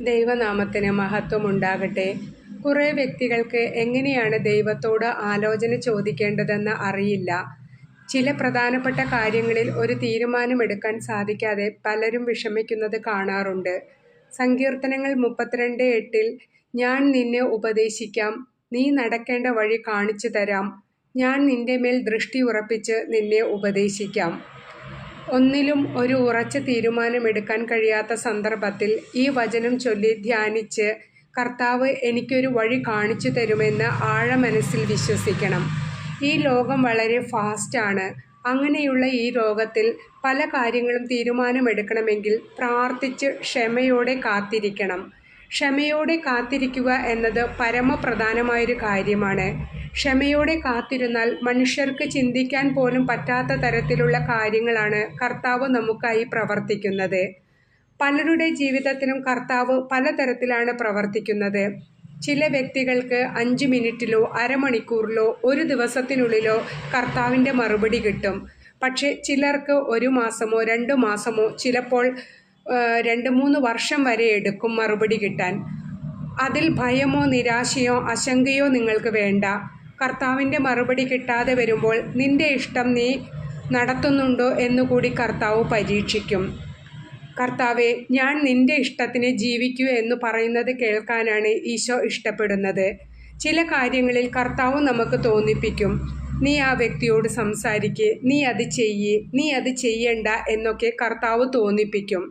ദൈവനാമത്തിന് മഹത്വമുണ്ടാകട്ടെ. കുറേ വ്യക്തികൾക്ക് എങ്ങനെയാണ് ദൈവത്തോട് ആലോചന ചോദിക്കേണ്ടതെന്ന് അറിയില്ല. ചില പ്രധാനപ്പെട്ട കാര്യങ്ങളിൽ ഒരു തീരുമാനമെടുക്കാൻ സാധിക്കാതെ പലരും വിഷമിക്കുന്നത് കാണാറുണ്ട്. സങ്കീർത്തനങ്ങൾ 32:8 ഞാൻ നിന്നെ ഉപദേശിക്കാം, നീ നടക്കേണ്ട വഴി കാണിച്ചു തരാം, ഞാൻ നിന്റെ മേൽ ദൃഷ്ടി ഉറപ്പിച്ച് നിന്നെ ഉപദേശിക്കാം. ഒന്നിലും ഒരു ഉറച്ച തീരുമാനമെടുക്കാൻ കഴിയാത്ത സന്ദർഭത്തിൽ ഈ വചനം ചൊല്ലി ധ്യാനിച്ച് കർത്താവ് എനിക്കൊരു വഴി കാണിച്ചു തരുമെന്ന് ആഴമനസ്സിൽ വിശ്വസിക്കണം. ഈ ലോകം വളരെ ഫാസ്റ്റാണ്. അങ്ങനെയുള്ള ഈ ലോകത്തിൽ പല കാര്യങ്ങളും തീരുമാനമെടുക്കണമെങ്കിൽ പ്രാർത്ഥിച്ച് ക്ഷമയോടെ കാത്തിരിക്കണം. ക്ഷമയോടെ കാത്തിരിക്കുക എന്നത് പരമപ്രധാനമായൊരു കാര്യമാണ്. ക്ഷമയോടെ കാത്തിരുന്നാൽ മനുഷ്യർക്ക് ചിന്തിക്കാൻ പോലും പറ്റാത്ത തരത്തിലുള്ള കാര്യങ്ങളാണ് കർത്താവ് നമുക്കായി പ്രവർത്തിക്കുന്നത്. പലരുടെ ജീവിതത്തിലും കർത്താവ് പലതരത്തിലാണ് പ്രവർത്തിക്കുന്നത്. ചില വ്യക്തികൾക്ക് 5 മിനിറ്റിലോ അരമണിക്കൂറിലോ ഒരു ദിവസത്തിനുള്ളിലോ കർത്താവിൻ്റെ മറുപടി കിട്ടും. പക്ഷേ ചിലർക്ക് 1 മാസമോ 2 മാസമോ ചിലപ്പോൾ 2-3 വർഷം വരെ എടുക്കും മറുപടി കിട്ടാൻ. അതിൽ ഭയമോ നിരാശയോ ആശങ്കയോ നിങ്ങൾക്ക് വേണ്ട. കർത്താവിൻ്റെ മറുപടി കിട്ടാതെ വരുമ്പോൾ നിന്റെ ഇഷ്ടം നീ നടത്തുന്നുണ്ടോ എന്നുകൂടി കർത്താവ് പരീക്ഷിക്കും. കർത്താവെ, ഞാൻ നിന്റെ ഇഷ്ടത്തിന് ജീവിക്കൂ എന്ന് പറയുന്നത് കേൾക്കാനാണ് ഈശോ ഇഷ്ടപ്പെടുന്നത്. ചില കാര്യങ്ങളിൽ കർത്താവ് നമുക്ക് തോന്നിപ്പിക്കും, നീ ആ വ്യക്തിയോട് സംസാരിക്ക്, നീ അത് ചെയ്യ്, നീ അത് ചെയ്യണ്ട എന്നൊക്കെ കർത്താവ് തോന്നിപ്പിക്കും.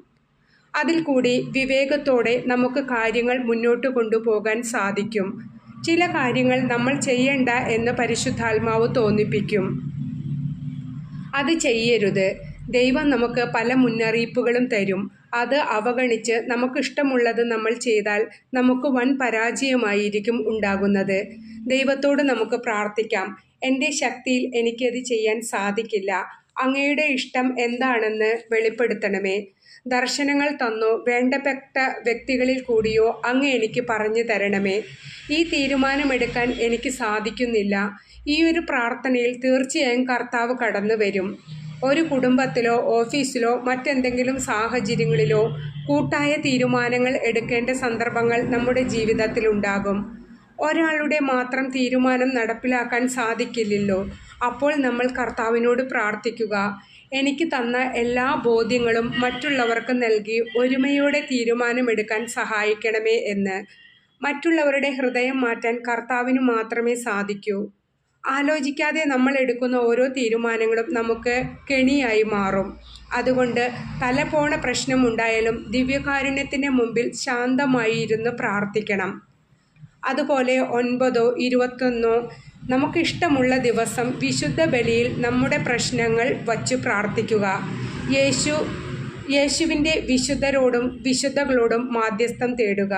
അതിൽ കൂടി വിവേകത്തോടെ നമുക്ക് കാര്യങ്ങൾ മുന്നോട്ട് കൊണ്ടുപോകാൻ സാധിക്കും. ചില കാര്യങ്ങൾ നമ്മൾ ചെയ്യണ്ട എന്ന് പരിശുദ്ധാത്മാവ് തോന്നിപ്പിക്കും. അത് ചെയ്യരുത്. ദൈവം നമുക്ക് പല മുന്നറിയിപ്പുകളും തരും. അത് അവഗണിച്ച് നമുക്കിഷ്ടമുള്ളത് നമ്മൾ ചെയ്താൽ നമുക്ക് വൻ പരാജയമായിരിക്കും ഉണ്ടാകുന്നത്. ദൈവത്തോട് നമുക്ക് പ്രാർത്ഥിക്കാം, എൻ്റെ ശക്തിയിൽ എനിക്കത് ചെയ്യാൻ സാധിക്കില്ല, അങ്ങയുടെ ഇഷ്ടം എന്താണെന്ന് വെളിപ്പെടുത്തണമേ. ദർശനങ്ങൾ തന്നോ വേണ്ടപ്പെട്ട വ്യക്തികളിൽ കൂടിയോ അങ്ങ് എനിക്ക് പറഞ്ഞു തരണമേ. ഈ തീരുമാനമെടുക്കാൻ എനിക്ക് സാധിക്കുന്നില്ല. ഈ ഒരു പ്രാർത്ഥനയിൽ തീർച്ചയായും കർത്താവ് കടന്നു വരും. ഒരു കുടുംബത്തിലോ ഓഫീസിലോ മറ്റെന്തെങ്കിലും സാഹചര്യങ്ങളിലോ കൂട്ടായ തീരുമാനങ്ങൾ എടുക്കേണ്ട സന്ദർഭങ്ങൾ നമ്മുടെ ജീവിതത്തിലുണ്ടാകും. ഒരാളുടെ മാത്രം തീരുമാനം നടപ്പിലാക്കാൻ സാധിക്കില്ലല്ലോ. അപ്പോൾ നമ്മൾ കർത്താവിനോട് പ്രാർത്ഥിക്കുക, എനിക്ക് തന്ന എല്ലാ ബോധ്യങ്ങളും മറ്റുള്ളവർക്ക് നൽകി ഒരുമയോടെ തീരുമാനമെടുക്കാൻ സഹായിക്കണമേ എന്ന്. മറ്റുള്ളവരുടെ ഹൃദയം മാറ്റാൻ കർത്താവിന് മാത്രമേ സാധിക്കൂ. ആലോചിക്കാതെ നമ്മൾ എടുക്കുന്ന ഓരോ തീരുമാനങ്ങളും നമുക്ക് കെണിയായി മാറും. അതുകൊണ്ട് തലപോണ പ്രശ്നമുണ്ടായാലും ദിവ്യകാരുണ്യത്തിൻ്റെ മുമ്പിൽ ശാന്തമായി ഇരുന്ന് പ്രാർത്ഥിക്കണം. അതുപോലെ 9 21 നമുക്കിഷ്ടമുള്ള ദിവസം വിശുദ്ധ ബലിയിൽ നമ്മുടെ പ്രശ്നങ്ങൾ വച്ചു പ്രാർത്ഥിക്കുക. യേശുവിൻ്റെ വിശുദ്ധരോടും വിശുദ്ധകളോടും മാധ്യസ്ഥം തേടുക.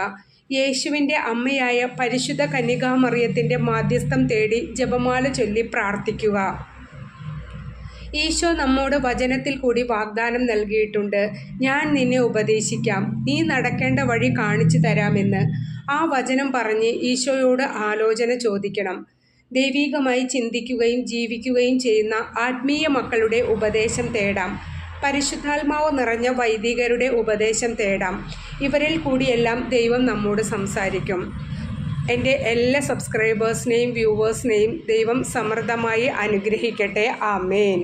യേശുവിൻ്റെ അമ്മയായ പരിശുദ്ധ കന്യകാമറിയത്തിൻ്റെ മാധ്യസ്ഥം തേടി ജപമാല ചൊല്ലി പ്രാർത്ഥിക്കുക. ഈശോ നമ്മോട് വചനത്തിൽ കൂടി വാഗ്ദാനം നൽകിയിട്ടുണ്ട്, ഞാൻ നിന്നെ ഉപദേശിക്കാം, നീ നടക്കേണ്ട വഴി കാണിച്ചു തരാമെന്ന്. ആ വചനം പറഞ്ഞ് ഈശോയോട് ആലോചന ചോദിക്കണം. ദൈവികമായി ചിന്തിക്കുകയും ജീവിക്കുകയും ചെയ്യുന്ന ആത്മീയ മക്കളുടെ ഉപദേശം തേടാം. പരിശുദ്ധാത്മാവ് നിറഞ്ഞ വൈദികരുടെ ഉപദേശം തേടാം. ഇവരിൽ കൂടിയെല്ലാം ദൈവം നമ്മോട് സംസാരിക്കും. എൻ്റെ എല്ലാ സബ്സ്ക്രൈബേഴ്സിനെയും വ്യൂവേഴ്സിനെയും ദൈവം സമൃദ്ധമായി അനുഗ്രഹിക്കട്ടെ. ആമേൻ.